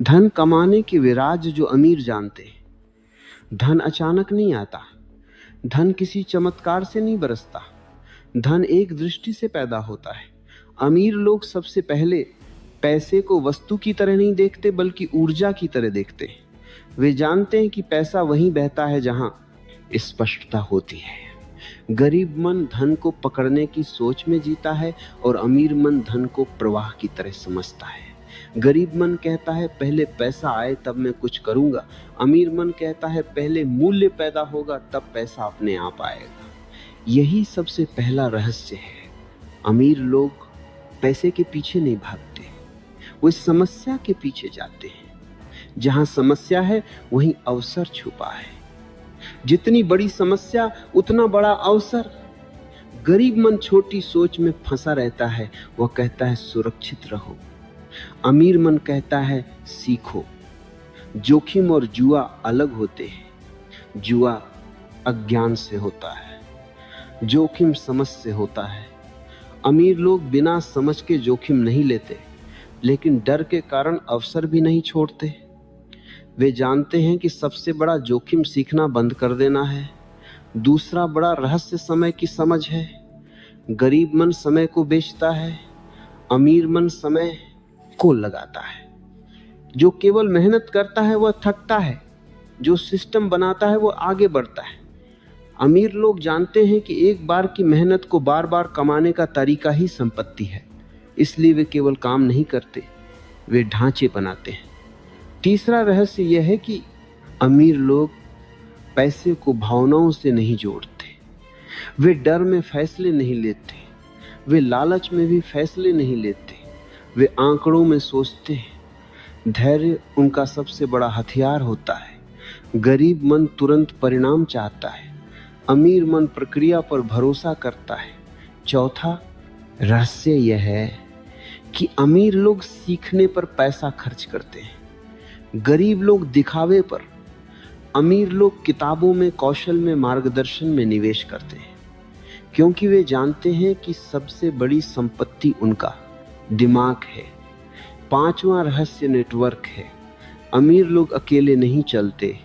धन कमाने के वे राज जो अमीर जानते हैं। धन अचानक नहीं आता, धन किसी चमत्कार से नहीं बरसता, धन एक दृष्टि से पैदा होता है। अमीर लोग सबसे पहले पैसे को वस्तु की तरह नहीं देखते बल्कि ऊर्जा की तरह देखते हैं। वे जानते हैं कि पैसा वहीं बहता है जहां स्पष्टता होती है। गरीब मन धन को पकड़ने की सोच में जीता है और अमीर मन धन को प्रवाह की तरह समझता है। गरीब मन कहता है पहले पैसा आए तब मैं कुछ करूंगा, अमीर मन कहता है पहले मूल्य पैदा होगा तब पैसा अपने आप आएगा। यही सबसे पहला रहस्य है। अमीर लोग पैसे के पीछे नहीं भागते, वो समस्या के पीछे जाते हैं। जहां समस्या है वहीं अवसर छुपा है। जितनी बड़ी समस्या उतना बड़ा अवसर। गरीब मन छोटी सोच में फंसा रहता है, वह कहता है सुरक्षित रहो। अमीर मन कहता है सीखो। जोखिम और जुआ अलग होते हैं। जुआ अज्ञान से होता है, जोखिम समझ से होता है। अमीर लोग बिना समझ के जोखिम नहीं लेते, लेकिन डर के कारण अवसर भी नहीं छोड़ते। वे जानते हैं कि सबसे बड़ा जोखिम सीखना बंद कर देना है। दूसरा बड़ा रहस्य समय की समझ है। गरीब मन समय को बेचता है, अमीर मन समय को लगाता है। जो केवल मेहनत करता है वह थकता है, जो सिस्टम बनाता है वो आगे बढ़ता है। अमीर लोग जानते हैं कि एक बार की मेहनत को बार बार कमाने का तरीका ही संपत्ति है, इसलिए वे केवल काम नहीं करते, वे ढांचे बनाते हैं। तीसरा रहस्य यह है कि अमीर लोग पैसे को भावनाओं से नहीं जोड़ते। वे डर में फैसले नहीं लेते, वे लालच में भी फैसले नहीं लेते, वे आंकड़ों में सोचते हैं। धैर्य उनका सबसे बड़ा हथियार होता है। गरीब मन तुरंत परिणाम चाहता है, अमीर मन प्रक्रिया पर भरोसा करता है। चौथा रहस्य यह है कि अमीर लोग सीखने पर पैसा खर्च करते हैं, गरीब लोग दिखावे पर। अमीर लोग किताबों में, कौशल में, मार्गदर्शन में निवेश करते हैं, क्योंकि वे जानते हैं कि सबसे बड़ी संपत्ति उनका दिमाग है। पांचवा रहस्य नेटवर्क है। अमीर लोग अकेले नहीं चलते,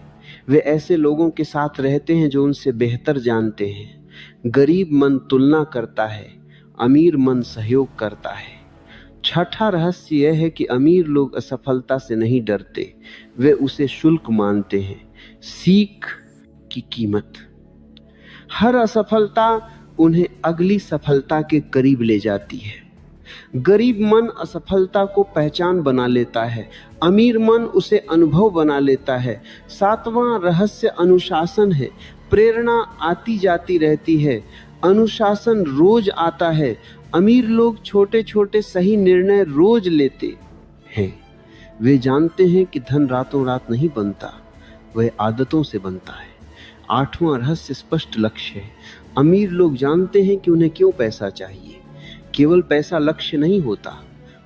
वे ऐसे लोगों के साथ रहते हैं जो उनसे बेहतर जानते हैं। गरीब मन तुलना करता है, अमीर मन सहयोग करता है। छठा रहस्य यह है कि अमीर लोग असफलता से नहीं डरते, वे उसे शुल्क मानते हैं, सीख की कीमत। हर असफलता उन्हें अगली सफलता के करीब ले जाती है। गरीब मन असफलता को पहचान बना लेता है, अमीर मन उसे अनुभव बना लेता है। सातवां रहस्य अनुशासन है। प्रेरणा आती जाती रहती है, अनुशासन रोज आता है। अमीर लोग छोटे छोटे सही निर्णय रोज लेते हैं। वे जानते हैं कि धन रातों रात नहीं बनता, वह आदतों से बनता है। आठवां रहस्य स्पष्ट लक्ष्य है। अमीर लोग जानते हैं कि उन्हें क्यों पैसा चाहिए। केवल पैसा लक्ष्य नहीं होता,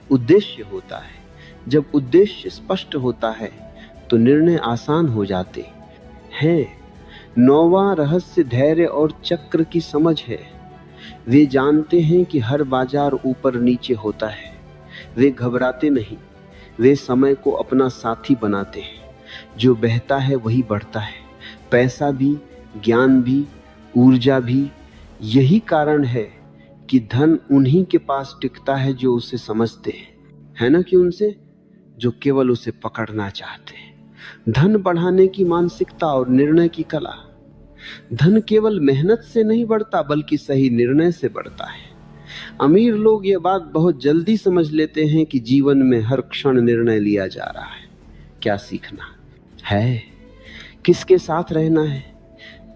उद्देश्य होता है। जब उद्देश्य स्पष्ट होता है तो निर्णय आसान हो जाते हैं। नौवां रहस्य धैर्य और चक्र की समझ है। वे जानते हैं कि हर बाजार ऊपर नीचे होता है। वे घबराते नहीं, वे समय को अपना साथी बनाते हैं। जो बहता है वही बढ़ता है, पैसा भी, ज्ञान भी, ऊर्जा भी। यही कारण है कि धन उन्हीं के पास टिकता है जो उसे समझते हैं, है ना कि उनसे जो केवल उसे पकड़ना चाहते हैं। धन बढ़ाने की मानसिकता और निर्णय की कला। धन केवल मेहनत से नहीं बढ़ता बल्कि सही निर्णय से बढ़ता है। अमीर लोग ये बात बहुत जल्दी समझ लेते हैं कि जीवन में हर क्षण निर्णय लिया जा रहा है। क्या सीखना है, किसके साथ रहना है,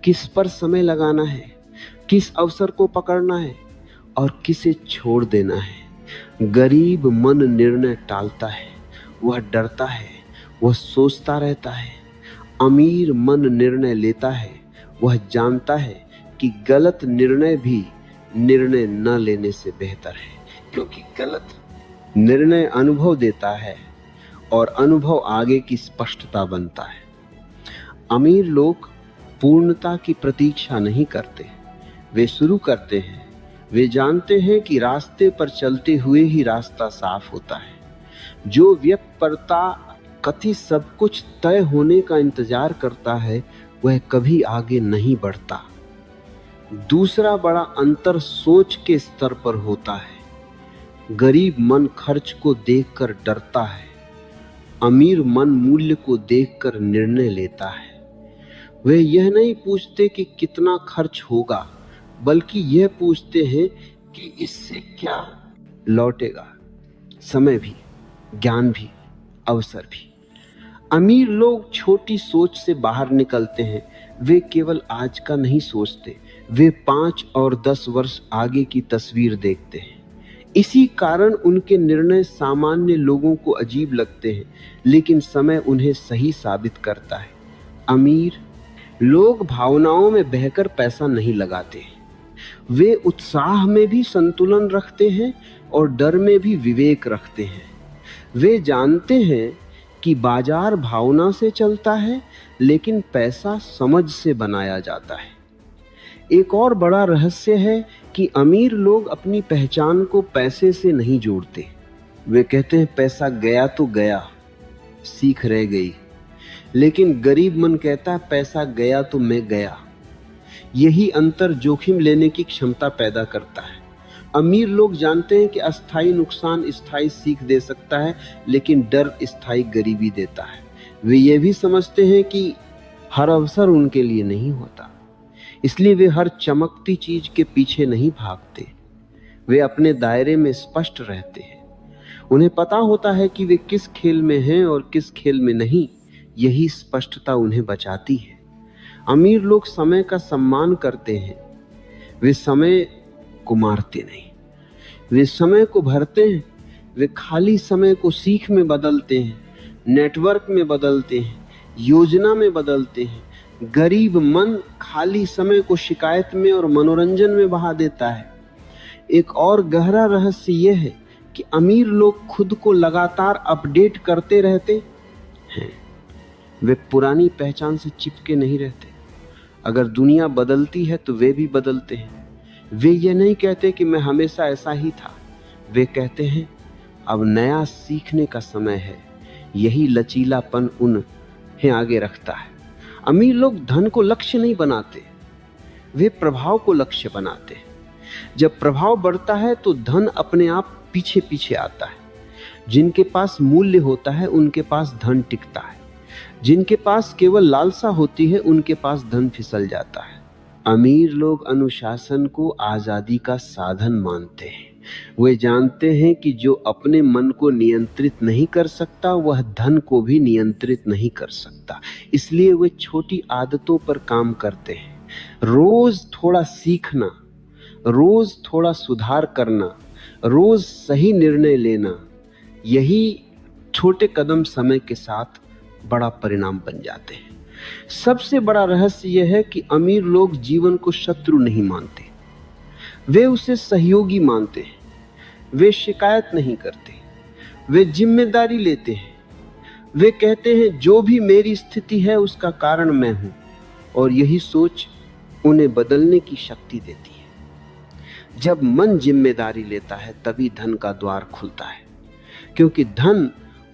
किस पर समय लगाना है, किस अवसर को पकड़ना है और किसे छोड़ देना है। गरीब मन निर्णय टालता है, वह डरता है, वह सोचता रहता है। अमीर मन निर्णय लेता है, वह जानता है कि गलत निर्णय भी निर्णय न लेने से बेहतर है, क्योंकि गलत निर्णय अनुभव देता है और अनुभव आगे की स्पष्टता बनता है। अमीर लोग पूर्णता की प्रतीक्षा नहीं करते, वे शुरू करते हैं। वे जानते हैं कि रास्ते पर चलते हुए ही रास्ता साफ होता है। जो व्यक्ति कति सब कुछ तय होने का इंतजार करता है, वह कभी आगे नहीं बढ़ता। दूसरा बड़ा अंतर सोच के स्तर पर होता है। गरीब मन खर्च को देखकर डरता है, अमीर मन मूल्य को देखकर निर्णय लेता है। वे यह नहीं पूछते कि कितना खर्च होगा, बल्कि यह पूछते हैं कि इससे क्या लौटेगा, समय भी, ज्ञान भी, अवसर भी। अमीर लोग छोटी सोच से बाहर निकलते हैं। वे केवल आज का नहीं सोचते, वे 5 और 10 वर्ष आगे की तस्वीर देखते हैं। इसी कारण उनके निर्णय सामान्य लोगों को अजीब लगते हैं, लेकिन समय उन्हें सही साबित करता है। अमीर लोग भावनाओं में बहकर पैसा नहीं लगाते, वे उत्साह में भी संतुलन रखते हैं और डर में भी विवेक रखते हैं। वे जानते हैं कि बाजार भावना से चलता है, लेकिन पैसा समझ से बनाया जाता है। एक और बड़ा रहस्य है कि अमीर लोग अपनी पहचान को पैसे से नहीं जोड़ते। वे कहते हैं पैसा गया तो गया, सीख रह गई। लेकिन गरीब मन कहता है पैसा गया तो मैं गया। यही अंतर जोखिम लेने की क्षमता पैदा करता है। अमीर लोग जानते हैं कि अस्थायी नुकसान स्थायी सीख दे सकता है, लेकिन डर स्थायी गरीबी देता है। वे ये भी समझते हैं कि हर अवसर उनके लिए नहीं होता, इसलिए वे हर चमकती चीज के पीछे नहीं भागते। वे अपने दायरे में स्पष्ट रहते हैं। उन्हें पता होता है कि वे किस खेल में हैं और किस खेल में नहीं। यही स्पष्टता उन्हें बचाती है। अमीर लोग समय का सम्मान करते हैं। वे समय को मारते नहीं, वे समय को भरते हैं। वे खाली समय को सीख में बदलते हैं, नेटवर्क में बदलते हैं, योजना में बदलते हैं। गरीब मन खाली समय को शिकायत में और मनोरंजन में बहा देता है। एक और गहरा रहस्य यह है कि अमीर लोग खुद को लगातार अपडेट करते रहते हैं। वे पुरानी पहचान से चिपके नहीं रहते। अगर दुनिया बदलती है तो वे भी बदलते हैं। वे ये नहीं कहते कि मैं हमेशा ऐसा ही था। वे कहते हैं अब नया सीखने का समय है। यही लचीलापन उन्हें आगे रखता है। अमीर लोग धन को लक्ष्य नहीं बनाते, वे प्रभाव को लक्ष्य बनाते हैं। जब प्रभाव बढ़ता है तो धन अपने आप पीछे पीछे आता है। जिनके पास मूल्य होता है उनके पास धन टिकता है। जिनके पास केवल लालसा होती है उनके पास धन फिसल जाता है। अमीर लोग अनुशासन को आजादी का साधन मानते हैं। वे जानते हैं कि जो अपने मन को नियंत्रित नहीं कर सकता वह धन को भी नियंत्रित नहीं कर सकता। इसलिए वे छोटी आदतों पर काम करते हैं। रोज थोड़ा सीखना, रोज थोड़ा सुधार करना, रोज सही निर्णय लेना, यही छोटे कदम समय के साथ बड़ा परिणाम बन जाते हैं। सबसे बड़ा रहस्य यह है कि अमीर लोग जीवन को शत्रु नहीं मानते, वे उसे सहयोगी मानते हैं। वे शिकायत नहीं करते, वे जिम्मेदारी लेते हैं। वे कहते हैं जो भी मेरी स्थिति है उसका कारण मैं हूं, और यही सोच उन्हें बदलने की शक्ति देती है। जब मन जिम्मेदारी लेता है तभी धन का द्वार खुलता है, क्योंकि धन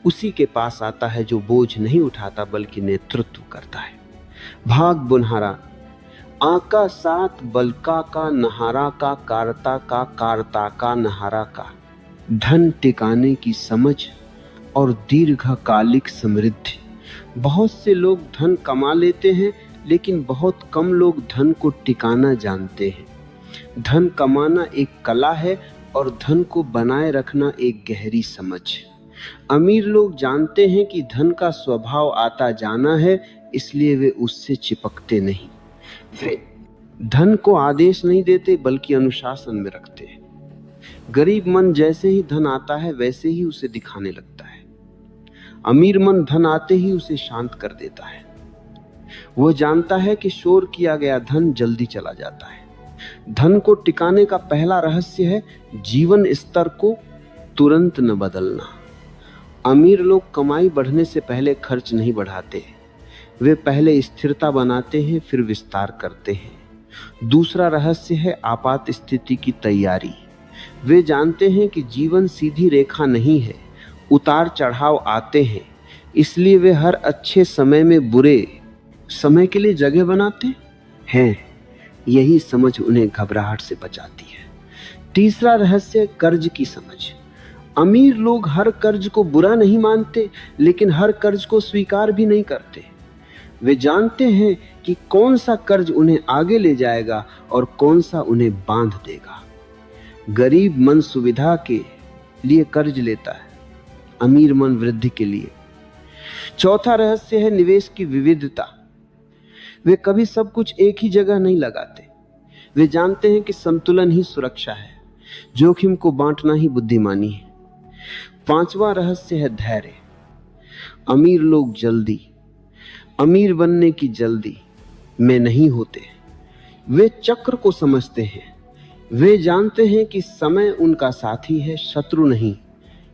उसी के पास आता है जो बोझ नहीं उठाता बल्कि नेतृत्व करता है। भाग बुनहारा आका सात बलका का नहारा का कारता का नहारा का, धन टिकाने की समझ और दीर्घकालिक समृद्धि। बहुत से लोग धन कमा लेते हैं, लेकिन बहुत कम लोग धन को टिकाना जानते हैं। धन कमाना एक कला है और धन को बनाए रखना एक गहरी समझ। अमीर लोग जानते हैं कि धन का स्वभाव आता जाना है, इसलिए वे उससे चिपकते नहीं। वे धन को आदेश नहीं देते बल्कि अनुशासन में रखते हैं। गरीब मन जैसे ही धन आता है वैसे ही उसे दिखाने लगता है। अमीर मन धन आते ही उसे शांत कर देता है। वो जानता है कि शोर किया गया धन जल्दी चला जाता है। धन को टिकाने का पहला रहस्य है जीवन स्तर को तुरंत न बदलना। अमीर लोग कमाई बढ़ने से पहले खर्च नहीं बढ़ाते, वे पहले स्थिरता बनाते हैं फिर विस्तार करते हैं। दूसरा रहस्य है आपात स्थिति की तैयारी। वे जानते हैं कि जीवन सीधी रेखा नहीं है, उतार चढ़ाव आते हैं। इसलिए वे हर अच्छे समय में बुरे समय के लिए जगह बनाते हैं। यही समझ उन्हें घबराहट से बचाती है। तीसरा रहस्य, कर्ज की समझ। अमीर लोग हर कर्ज को बुरा नहीं मानते, लेकिन हर कर्ज को स्वीकार भी नहीं करते। वे जानते हैं कि कौन सा कर्ज उन्हें आगे ले जाएगा और कौन सा उन्हें बांध देगा। गरीब मन सुविधा के लिए कर्ज लेता है, अमीर मन वृद्धि के लिए। चौथा रहस्य है निवेश की विविधता। वे कभी सब कुछ एक ही जगह नहीं लगाते। वे जानते हैं कि संतुलन ही सुरक्षा है, जोखिम को बांटना ही बुद्धिमानी है। पांचवा रहस्य है धैर्य। अमीर लोग जल्दी, अमीर बनने की जल्दी में नहीं होते। वे चक्र को समझते हैं। वे जानते हैं कि समय उनका साथी है, शत्रु नहीं।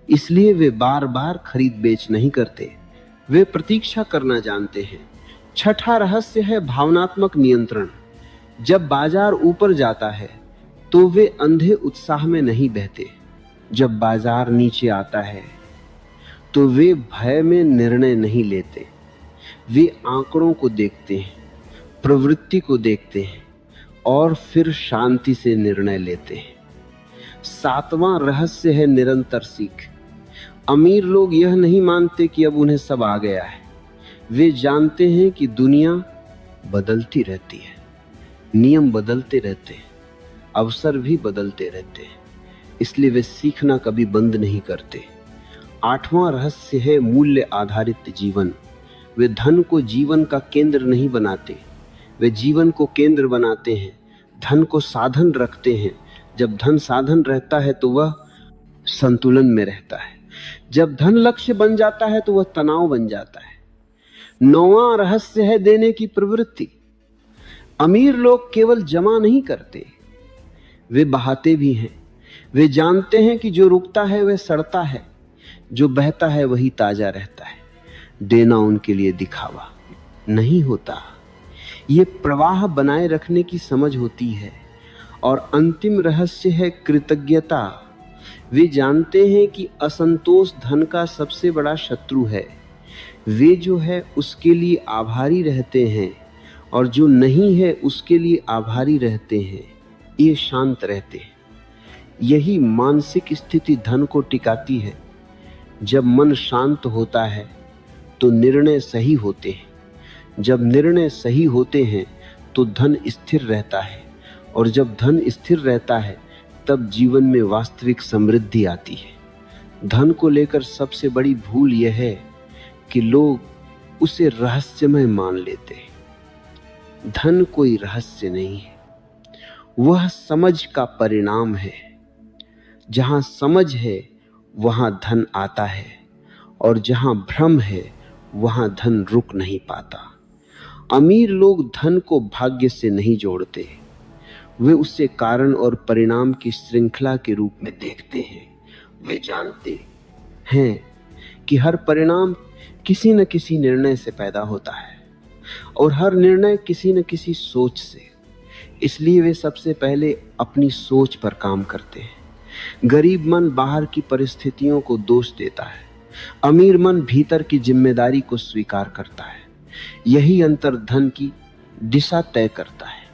इसलिए वे बार बार खरीद बेच नहीं करते। वे प्रतीक्षा करना जानते हैं। छठा रहस्य है भावनात्मक नियंत्रण। जब बाजार ऊपर जाता है तो वे अंधे उत्साह में नहीं बहते। जब बाजार नीचे आता है तो वे भय में निर्णय नहीं लेते। वे आंकड़ों को देखते हैं, प्रवृत्ति को देखते हैं और फिर शांति से निर्णय लेते हैं। सातवां रहस्य है निरंतर सीख। अमीर लोग यह नहीं मानते कि अब उन्हें सब आ गया है। वे जानते हैं कि दुनिया बदलती रहती है, नियम बदलते रहते हैं, अवसर भी बदलते रहते हैं। इसलिए वे सीखना कभी बंद नहीं करते। आठवां रहस्य है मूल्य आधारित जीवन। वे धन को जीवन का केंद्र नहीं बनाते, वे जीवन को केंद्र बनाते हैं। धन को साधन रखते हैं। जब धन साधन रहता है तो वह संतुलन में रहता है। जब धन लक्ष्य बन जाता है तो वह तनाव बन जाता है। नौवां रहस्य है देने की प्रवृत्ति। अमीर लोग केवल जमा नहीं करते, वे बहाते भी हैं। वे जानते हैं कि जो रुकता है वह सड़ता है, जो बहता है वही ताजा रहता है। देना उनके लिए दिखावा नहीं होता, ये प्रवाह बनाए रखने की समझ होती है। और अंतिम रहस्य है कृतज्ञता। वे जानते हैं कि असंतोष धन का सबसे बड़ा शत्रु है। वे जो है उसके लिए आभारी रहते हैं और जो नहीं है उसके लिए आभारी रहते हैं। ये शांत रहते हैं। यही मानसिक स्थिति धन को टिकाती है। जब मन शांत होता है तो निर्णय सही होते हैं। जब निर्णय सही होते हैं तो धन स्थिर रहता है, और जब धन स्थिर रहता है तब जीवन में वास्तविक समृद्धि आती है। धन को लेकर सबसे बड़ी भूल यह है कि लोग उसे रहस्यमय मान लेते हैं। धन कोई रहस्य नहीं है, वह समझ का परिणाम है। जहां समझ है वहां धन आता है, और जहां भ्रम है वहां धन रुक नहीं पाता। अमीर लोग धन को भाग्य से नहीं जोड़ते, वे उसे कारण और परिणाम की श्रृंखला के रूप में देखते हैं। वे जानते हैं कि हर परिणाम किसी न किसी निर्णय से पैदा होता है, और हर निर्णय किसी न किसी सोच से। इसलिए वे सबसे पहले अपनी सोच पर काम करते हैं। गरीब मन बाहर की परिस्थितियों को दोष देता है, अमीर मन भीतर की जिम्मेदारी को स्वीकार करता है। यही अंतर धन की दिशा तय करता है।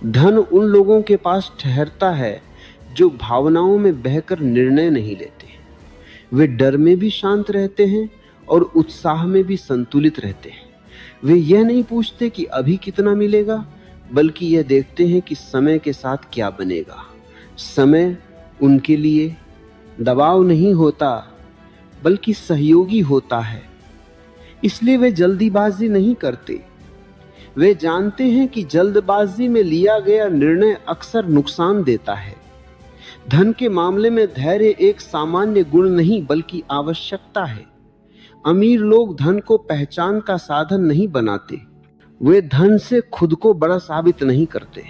धन उन लोगों के पास ठहरता है जो भावनाओं में बहकर निर्णय नहीं लेते। वे डर में भी शांत रहते हैं और उत्साह में भी संतुलित रहते हैं। वे यह नहीं पूछते कि अभी कितना मिलेगा, बल्कि यह देखते हैं कि समय के साथ क्या बनेगा। समय उनके लिए दबाव नहीं होता, बल्कि सहयोगी होता है। इसलिए वे जल्दीबाजी नहीं करते। वे जानते हैं कि जल्दबाजी में लिया गया निर्णय अक्सर नुकसान देता है। धन के मामले में धैर्य एक सामान्य गुण नहीं, बल्कि आवश्यकता है। अमीर लोग धन को पहचान का साधन नहीं बनाते, वे धन से खुद को बड़ा साबित नहीं करते।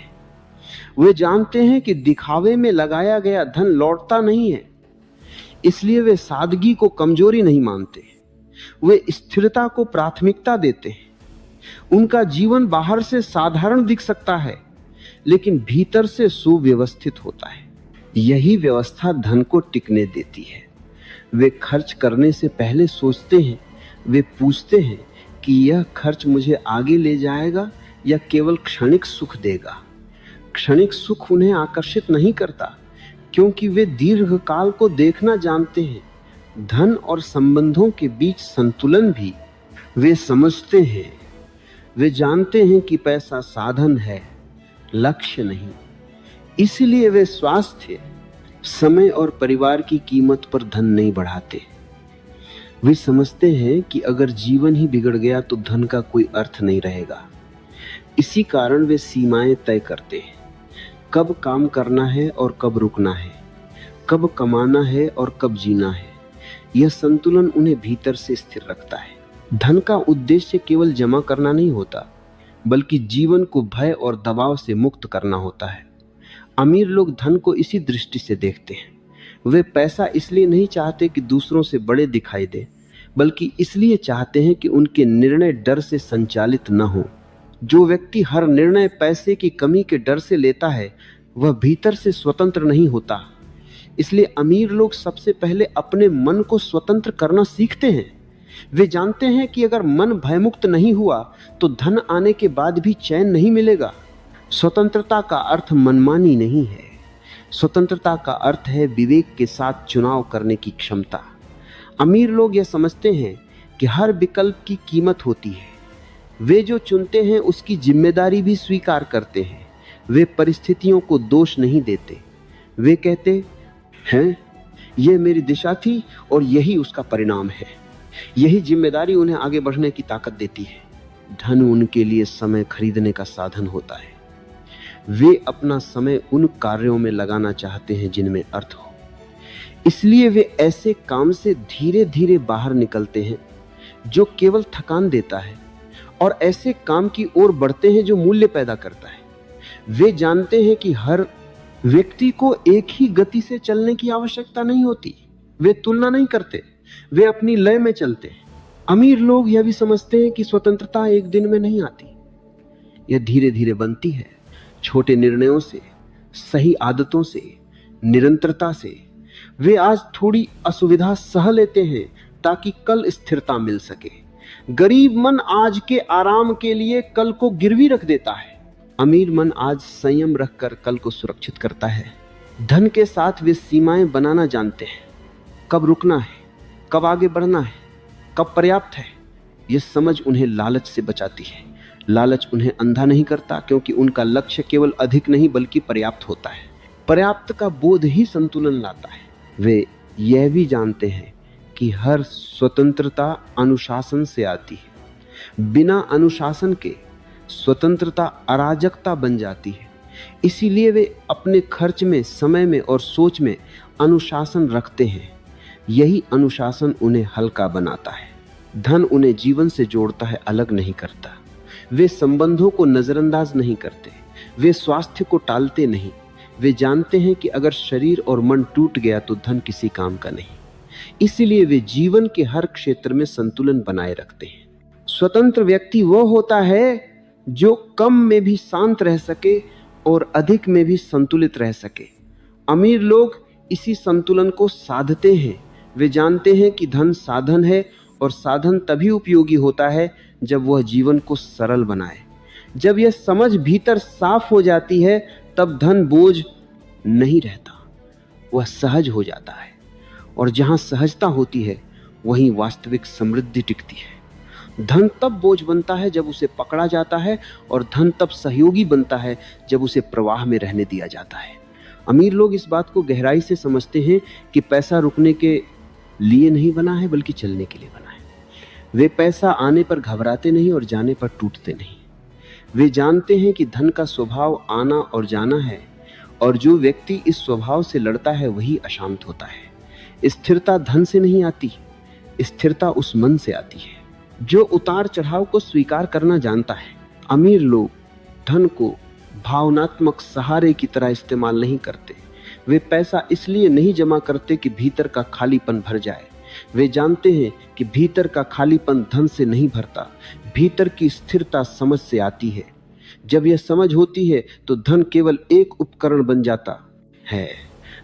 वे जानते हैं कि दिखावे में लगाया गया धन लौटता नहीं है, इसलिए वे सादगी को कमजोरी नहीं मानते। वे स्थिरता को प्राथमिकता देते हैं। उनका जीवन बाहर से साधारण दिख सकता है, लेकिन भीतर से सुव्यवस्थित होता है। यही व्यवस्था धन को टिकने देती है। वे खर्च करने से पहले सोचते हैं, वे पूछते हैं कि यह खर्च मुझे आगे ले जाएगा या केवल क्षणिक सुख देगा। क्षणिक सुख उन्हें आकर्षित नहीं करता, क्योंकि वे दीर्घकाल को देखना जानते हैं। धन और संबंधों के बीच संतुलन भी वे समझते हैं। वे जानते हैं कि पैसा साधन है, लक्ष्य नहीं। इसलिए वे स्वास्थ्य, समय और परिवार की कीमत पर धन नहीं बढ़ाते। वे समझते हैं कि अगर जीवन ही बिगड़ गया तो धन का कोई अर्थ नहीं रहेगा। इसी कारण वे सीमाएं तय करते हैं, कब काम करना है और कब रुकना है, कब कमाना है और कब जीना है। यह संतुलन उन्हें भीतर से स्थिर रखता है। धन का उद्देश्य केवल जमा करना नहीं होता, बल्कि जीवन को भय और दबाव से मुक्त करना होता है। अमीर लोग धन को इसी दृष्टि से देखते हैं। वे पैसा इसलिए नहीं चाहते कि दूसरों से बड़े दिखाई दे, बल्कि इसलिए चाहते हैं कि उनके निर्णय डर से संचालित न हो। जो व्यक्ति हर निर्णय पैसे की कमी के डर से लेता है, वह भीतर से स्वतंत्र नहीं होता। इसलिए अमीर लोग सबसे पहले अपने मन को स्वतंत्र करना सीखते हैं। वे जानते हैं कि अगर मन भयमुक्त नहीं हुआ तो धन आने के बाद भी चैन नहीं मिलेगा। स्वतंत्रता का अर्थ मनमानी नहीं है। स्वतंत्रता का अर्थ है विवेक के साथ चुनाव करने की क्षमता। अमीर लोग यह समझते हैं कि हर विकल्प की कीमत होती है। वे जो चुनते हैं उसकी जिम्मेदारी भी स्वीकार करते हैं। वे परिस्थितियों को दोष नहीं देते। वे कहते हैं, यह मेरी दिशा थी और यही उसका परिणाम है। यही जिम्मेदारी उन्हें आगे बढ़ने की ताकत देती है। धन उनके लिए समय खरीदने का साधन होता है। वे अपना समय उन कार्यों में लगाना चाहते हैं जिनमें अर्थ हो। इसलिए वे ऐसे काम से धीरे धीरे बाहर निकलते हैं जो केवल थकान देता है, और ऐसे काम की ओर बढ़ते हैं जो मूल्य पैदा करता है। वे जानते हैं कि हर व्यक्ति को एक ही गति से चलने की आवश्यकता नहीं होती। वे तुलना नहीं करते, वे अपनी लय में चलते हैं। अमीर लोग यह भी समझते हैं कि स्वतंत्रता एक दिन में नहीं आती, यह धीरे धीरे बनती है। छोटे निर्णयों से, सही आदतों से, निरंतरता से। वे आज थोड़ी असुविधा सह लेते हैं ताकि कल स्थिरता मिल सके। गरीब मन आज के आराम के लिए कल को गिरवी रख देता है। अमीर मन आज संयम रखकर कल को सुरक्षित करता है। धन के साथ वे सीमाएं बनाना जानते हैं, कब रुकना है, कब आगे बढ़ना है, कब पर्याप्त है। यह समझ उन्हें लालच से बचाती है। लालच उन्हें अंधा नहीं करता, क्योंकि उनका लक्ष्य केवल अधिक नहीं बल्कि पर्याप्त होता है। पर्याप्त का बोध ही संतुलन लाता है। वे यह भी जानते हैं कि हर स्वतंत्रता अनुशासन से आती है। बिना अनुशासन के स्वतंत्रता अराजकता बन जाती है। इसीलिए वे अपने खर्च में, समय में और सोच में अनुशासन रखते हैं। यही अनुशासन उन्हें हल्का बनाता है। धन उन्हें जीवन से जोड़ता है, अलग नहीं करता। वे संबंधों को नजरअंदाज नहीं करते। वे स्वास्थ्य को टालते नहीं। वे जानते हैं कि अगर शरीर और मन टूट गया तो धन किसी काम का नहीं। इसलिए वे जीवन के हर क्षेत्र में संतुलन बनाए रखते हैं। स्वतंत्र व्यक्ति वह होता है जो कम में भी शांत रह सके और अधिक में भी संतुलित रह सके। अमीर लोग इसी संतुलन को साधते हैं। वे जानते हैं कि धन साधन है, और साधन तभी उपयोगी होता है जब वह जीवन को सरल बनाए। जब यह समझ भीतर साफ हो जाती है, तब धन बोझ नहीं रहता, वह सहज हो जाता है। और जहां सहजता होती है, वहीं वास्तविक समृद्धि टिकती है। धन तब बोझ बनता है जब उसे पकड़ा जाता है, और धन तब सहयोगी बनता है जब उसे प्रवाह में रहने दिया जाता है। अमीर लोग इस बात को गहराई से समझते हैं कि पैसा रुकने के लिए नहीं बना है, बल्कि चलने के लिए बना है। वे पैसा आने पर घबराते नहीं और जाने पर टूटते नहीं। वे जानते हैं कि धन का स्वभाव आना और जाना है, और जो व्यक्ति इस स्वभाव से लड़ता है वही अशांत होता है। स्थिरता धन से नहीं आती, स्थिरता उस मन से आती है जो उतार चढ़ाव को स्वीकार करना जानता है। अमीर लोग धन को भावनात्मक सहारे की तरह इस्तेमाल नहीं करते। वे पैसा इसलिए नहीं जमा करते कि भीतर का खालीपन भर जाए। वे जानते हैं कि भीतर का खालीपन धन से नहीं भरता, भीतर की स्थिरता समझ से आती है। जब यह समझ होती है तो धन केवल एक उपकरण बन जाता है।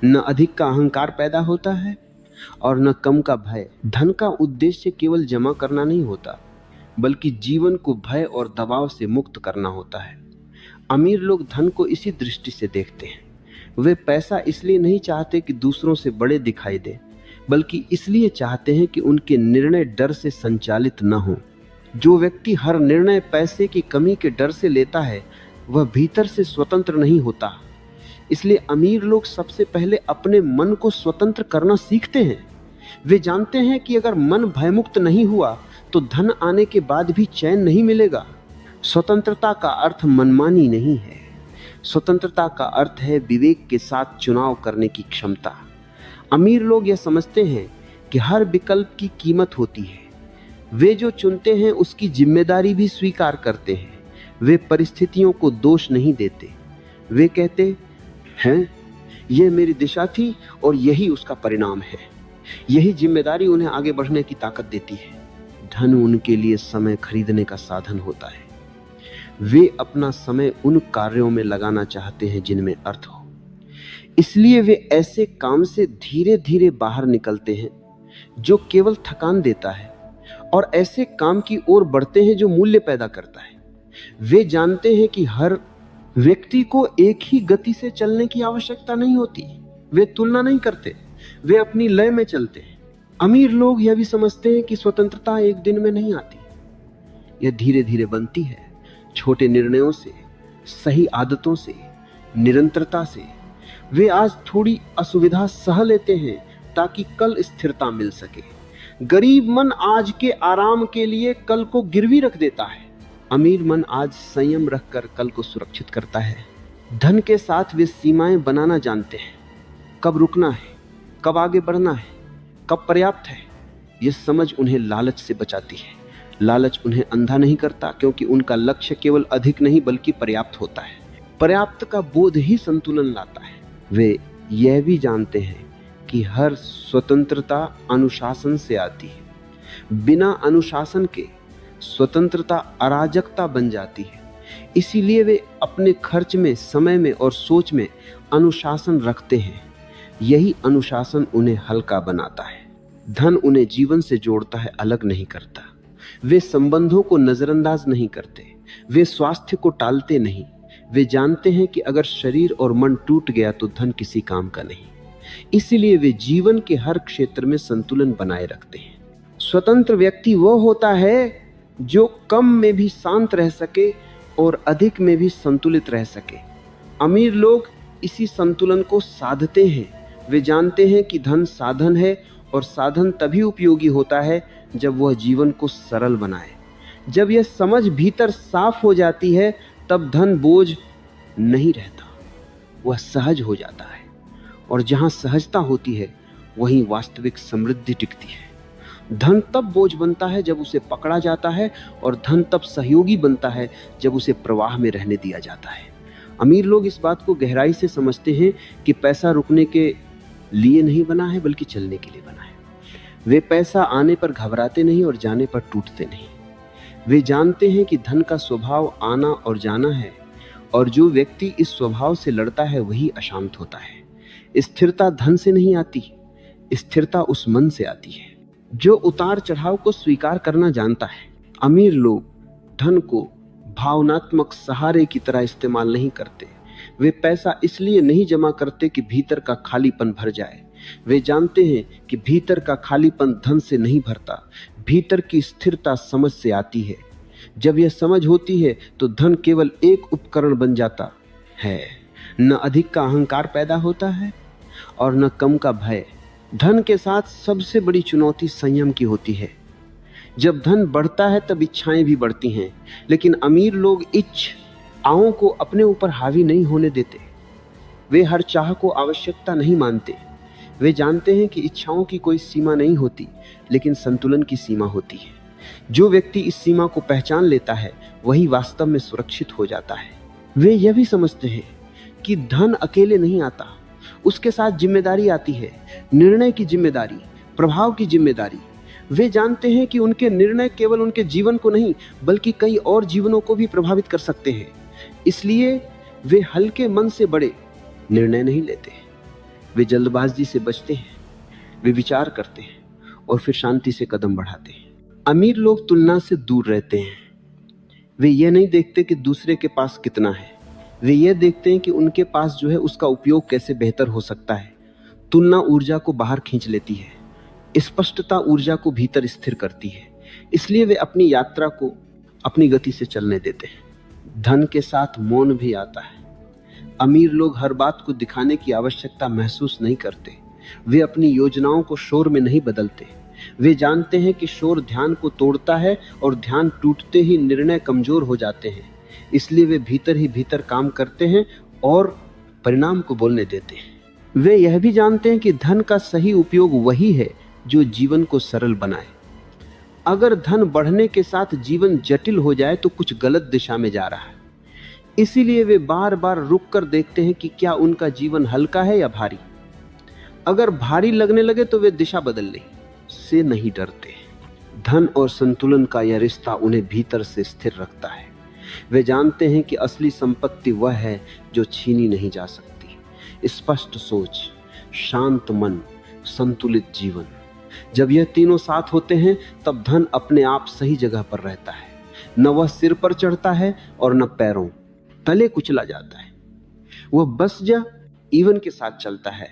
न अधिक का अहंकार पैदा होता है, और न कम का भय। धन का उद्देश्य केवल जमा करना नहीं होता, बल्कि जीवन को भय और दबाव से मुक्त करना होता है। अमीर लोग धन को इसी दृष्टि से देखते हैं। वे पैसा इसलिए नहीं चाहते कि दूसरों से बड़े दिखाई दे, बल्कि इसलिए चाहते हैं कि उनके निर्णय डर से संचालित न हों। जो व्यक्ति हर निर्णय पैसे की कमी के डर से लेता है, वह भीतर से स्वतंत्र नहीं होता। इसलिए अमीर लोग सबसे पहले अपने मन को स्वतंत्र करना सीखते हैं। वे जानते हैं कि अगर मन भयमुक्त नहीं हुआ तो धन आने के बाद भी चैन नहीं मिलेगा। स्वतंत्रता का अर्थ मनमानी नहीं है। स्वतंत्रता का अर्थ है विवेक के साथ चुनाव करने की क्षमता। अमीर लोग यह समझते हैं कि हर विकल्प की कीमत होती है। वे जो चुनते हैं उसकी जिम्मेदारी भी स्वीकार करते हैं। वे परिस्थितियों को दोष नहीं देते। वे कहते हैं, यह मेरी दिशा थी और यही उसका परिणाम है। यही जिम्मेदारी उन्हें आगे बढ़ने की ताकत देती है। धन उनके लिए समय खरीदने का साधन होता है। वे अपना समय उन कार्यों में लगाना चाहते हैं जिनमें अर्थ हो। इसलिए वे ऐसे काम से धीरे धीरे बाहर निकलते हैं जो केवल थकान देता है, और ऐसे काम की ओर बढ़ते हैं जो मूल्य पैदा करता है। वे जानते हैं कि हर व्यक्ति को एक ही गति से चलने की आवश्यकता नहीं होती। वे तुलना नहीं करते, वे अपनी लय में चलते हैं। अमीर लोग यह भी समझते हैं कि स्वतंत्रता एक दिन में नहीं आती, यह धीरे धीरे बनती है। छोटे निर्णयों से, सही आदतों से, निरंतरता से। वे आज थोड़ी असुविधा सह लेते हैं ताकि कल स्थिरता मिल सके। गरीब मन आज के आराम के लिए कल को गिरवी रख देता है। अमीर मन आज संयम रखकर कल को सुरक्षित करता है। धन के साथ वे सीमाएं बनाना जानते हैं। कब रुकना है, कब आगे बढ़ना है, कब पर्याप्त है। यह समझ उन्हें लालच से बचाती है। लालच उन्हें अंधा नहीं करता, क्योंकि उनका लक्ष्य केवल अधिक नहीं बल्कि पर्याप्त होता है। पर्याप्त का बोध ही संतुलन लाता है। वे यह भी जानते हैं कि हर स्वतंत्रता अनुशासन से आती है। बिना अनुशासन के स्वतंत्रता अराजकता बन जाती है। इसीलिए वे अपने खर्च में, समय में और सोच में अनुशासन रखते हैं। यही अनुशासन उन्हें हल्का बनाता है। धन उन्हें जीवन से जोड़ता है, अलग नहीं करता। वे संबंधों को नजरअंदाज नहीं करते। वे स्वास्थ्य को टालते नहीं। वे जानते हैं कि अगर शरीर और मन टूट गया तो धन किसी काम का नहीं। इसीलिए वे जीवन के हर क्षेत्र में संतुलन बनाए रखते हैं। स्वतंत्र व्यक्ति वह होता है जो कम में भी शांत रह सके और अधिक में भी संतुलित रह सके। अमीर लोग इसी संतुलन को साधते हैं। वे जानते हैं कि धन साधन है, और साधन तभी उपयोगी होता है जब वह जीवन को सरल बनाए। जब यह समझ भीतर साफ हो जाती है, तब धन बोझ नहीं रहता, वह सहज हो जाता है। और जहां सहजता होती है, वहीं वास्तविक समृद्धि टिकती है। धन तब बोझ बनता है जब उसे पकड़ा जाता है, और धन तब सहयोगी बनता है जब उसे प्रवाह में रहने दिया जाता है। अमीर लोग इस बात को गहराई से समझते हैं कि पैसा रुकने के लिए नहीं बना है, बल्कि चलने के लिए बना है। वे पैसा आने पर घबराते नहीं और जाने पर टूटते नहीं। वे जानते हैं कि धन का स्वभाव आना और जाना है, और जो व्यक्ति इस स्वभाव से लड़ता है वही अशांत होता है। स्थिरता धन से नहीं आती, स्थिरता उस मन से आती है जो उतार चढ़ाव को स्वीकार करना जानता है। अमीर लोग धन को भावनात्मक सहारे की तरह इस्तेमाल नहीं करते। वे पैसा इसलिए नहीं जमा करते कि भीतर का खालीपन भर जाए। वे जानते हैं कि भीतर का खालीपन धन से नहीं भरता, भीतर की स्थिरता समझ से आती है। जब यह समझ होती है तो धन केवल एक उपकरण बन जाता है। न अधिक का अहंकार पैदा होता है और न कम का भय। धन के साथ सबसे बड़ी चुनौती संयम की होती है। जब धन बढ़ता है तब इच्छाएं भी बढ़ती हैं, लेकिन अमीर लोग इच्छाओं को अपने ऊपर हावी नहीं होने देते। वे हर चाह को आवश्यकता नहीं मानते। वे जानते हैं कि इच्छाओं की कोई सीमा नहीं होती, लेकिन संतुलन की सीमा होती है। जो व्यक्ति इस सीमा को पहचान लेता है वही वास्तव में सुरक्षित हो जाता है। वे यह भी समझते हैं कि धन अकेले नहीं आता, उसके साथ जिम्मेदारी आती है, निर्णय की जिम्मेदारी, प्रभाव की जिम्मेदारी। वे जानते हैं कि उनके निर्णय केवल उनके जीवन को नहीं बल्कि कई और जीवनों को भी प्रभावित कर सकते हैं। इसलिए वे हल्के मन से बड़े निर्णय नहीं लेते। वे जल्दबाजी से बचते हैं, वे विचार करते हैं और फिर शांति से कदम बढ़ाते हैं। अमीर लोग तुलना से दूर रहते हैं। वे ये नहीं देखते कि दूसरे के पास कितना है, वे ये देखते हैं कि उनके पास जो है उसका उपयोग कैसे बेहतर हो सकता है। तुलना ऊर्जा को बाहर खींच लेती है, स्पष्टता ऊर्जा को भीतर स्थिर करती है। इसलिए वे अपनी यात्रा को अपनी गति से चलने देते हैं। धन के साथ मौन भी आता है। अमीर लोग हर बात को दिखाने की आवश्यकता महसूस नहीं करते। वे अपनी योजनाओं को शोर में नहीं बदलते। वे जानते हैं कि शोर ध्यान को तोड़ता है और ध्यान टूटते ही निर्णय कमजोर हो जाते हैं। इसलिए वे भीतर ही भीतर काम करते हैं और परिणाम को बोलने देते हैं। वे यह भी जानते हैं कि धन का सही उपयोग वही है जो जीवन को सरल बनाए। अगर धन बढ़ने के साथ जीवन जटिल हो जाए तो कुछ गलत दिशा में जा रहा है। इसीलिए वे बार बार रुक कर देखते हैं कि क्या उनका जीवन हल्का है या भारी। अगर भारी लगने लगे तो वे दिशा बदलने से नहीं डरते। धन और संतुलन का यह रिश्ता उन्हें भीतर से स्थिर रखता है। वे जानते हैं कि असली संपत्ति वह है जो छीनी नहीं जा सकती। स्पष्ट सोच, शांत मन, संतुलित जीवन। जब यह तीनों साथ होते हैं तब धन अपने आप सही जगह पर रहता है। न वह सिर पर चढ़ता है और न पैरों तले कुचला जाता है। वह बस जा ईवन के साथ चलता है।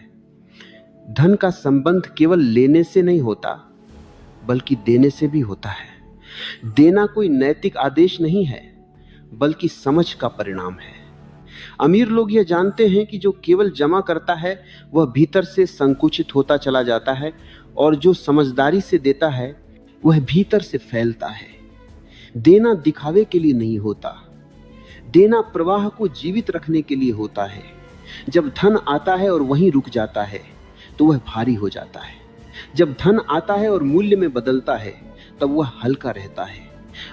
धन का संबंध केवल लेने से नहीं होता बल्कि देने से भी होता है। देना कोई नैतिक आदेश नहीं है बल्कि समझ का परिणाम है। अमीर लोग यह जानते हैं कि जो केवल जमा करता है वह भीतर से संकुचित होता चला जाता है और जो समझदारी से देता है वह भीतर से फैलता है। देना दिखावे के लिए नहीं होता, देना प्रवाह को जीवित रखने के लिए होता है। जब धन आता है और वहीं रुक जाता है तो वह भारी हो जाता है। जब धन आता है और मूल्य में बदलता है तब वह हल्का रहता है।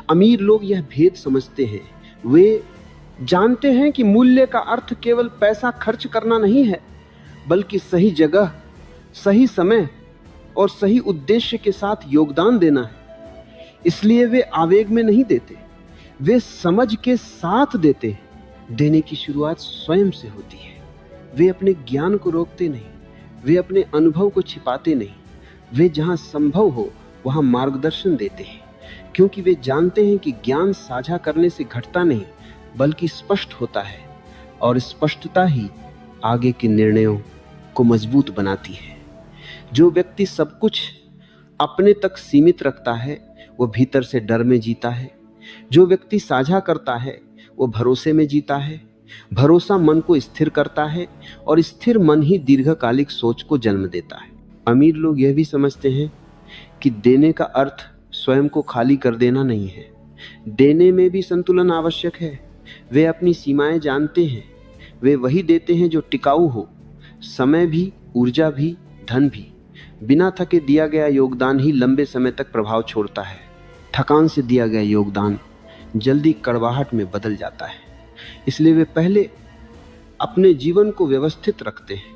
अमीर लोग यह भेद समझते हैं। वे जानते हैं कि मूल्य का अर्थ केवल पैसा खर्च करना नहीं है बल्कि सही जगह, सही समय और सही उद्देश्य के साथ योगदान देना है। इसलिए वे आवेग में नहीं देते, वे समझ के साथ देते हैं। देने की शुरुआत स्वयं से होती है। वे अपने ज्ञान को रोकते नहीं, वे अपने अनुभव को छिपाते नहीं। वे जहां संभव हो वहां मार्गदर्शन देते हैं, क्योंकि वे जानते हैं कि ज्ञान साझा करने से घटता नहीं बल्कि स्पष्ट होता है और स्पष्टता ही आगे के निर्णयों को मजबूत बनाती है। जो व्यक्ति सब कुछ अपने तक सीमित रखता है वह भीतर से डर में जीता है। जो व्यक्ति साझा करता है वो भरोसे में जीता है। भरोसा मन को स्थिर करता है और स्थिर मन ही दीर्घकालिक सोच को जन्म देता है। अमीर लोग यह भी समझते हैं कि देने का अर्थ स्वयं को खाली कर देना नहीं है। देने में भी संतुलन आवश्यक है। वे अपनी सीमाएं जानते हैं। वे वही देते हैं जो टिकाऊ हो, समय भी, ऊर्जा भी, धन भी। बिना थके दिया गया योगदान ही लंबे समय तक प्रभाव छोड़ता है। थकान से दिया गया योगदान जल्दी कड़वाहट में बदल जाता है। इसलिए वे पहले अपने जीवन को व्यवस्थित रखते हैं,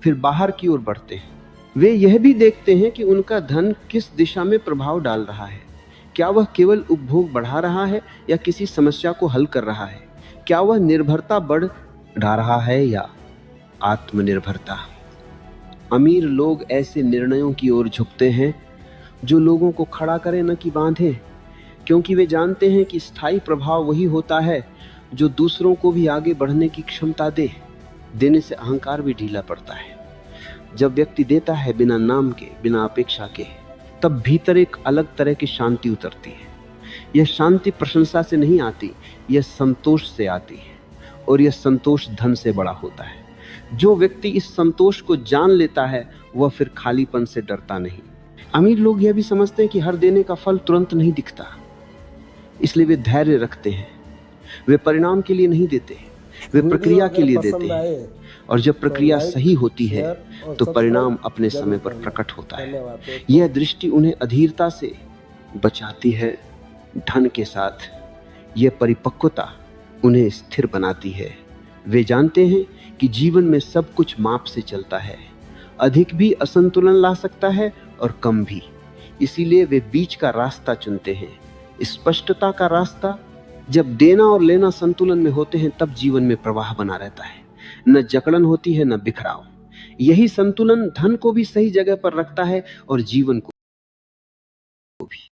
फिर बाहर की ओर बढ़ते हैं। वे यह भी देखते हैं कि उनका धन किस दिशा में प्रभाव डाल रहा है। क्या वह केवल उपभोग बढ़ा रहा है या किसी समस्या को हल कर रहा है? क्या वह निर्भरता बढ़ा रहा है या आत्मनिर्भरता? अमीर लोग ऐसे निर्णयों की ओर झुकते हैं जो लोगों को खड़ा करे न कि बांधे, क्योंकि वे जानते हैं कि स्थायी प्रभाव वही होता है जो दूसरों को भी आगे बढ़ने की क्षमता दे। देने से अहंकार भी ढीला पड़ता है। जब व्यक्ति देता है बिना नाम के, बिना अपेक्षा के, तब भीतर एक अलग तरह की शांति उतरती है। यह शांति प्रशंसा से नहीं आती, यह संतोष से आती है और यह संतोष धन से बड़ा होता है। जो व्यक्ति इस संतोष को जान लेता है वह फिर खालीपन से डरता नहीं। अमीर लोग यह भी समझते हैं कि हर देने का फल तुरंत नहीं दिखता, इसलिए वे धैर्य रखते हैं। वे परिणाम के लिए नहीं देते, वे प्रक्रिया के लिए देते हैं। और जब प्रक्रिया सही होती है तो परिणाम अपने समय पर प्रकट होता है। यह दृष्टि उन्हें अधीरता से बचाती है। धन के साथ यह परिपक्वता उन्हें स्थिर बनाती है। वे जानते हैं कि जीवन में सब कुछ माप से चलता है। अधिक भी असंतुलन ला सकता है और कम भी। इसीलिए वे बीच का रास्ता चुनते हैं, स्पष्टता का रास्ता। जब देना और लेना संतुलन में होते हैं तब जीवन में प्रवाह बना रहता है। न जकड़न होती है न बिखराव। यही संतुलन धन को भी सही जगह पर रखता है और जीवन को भी।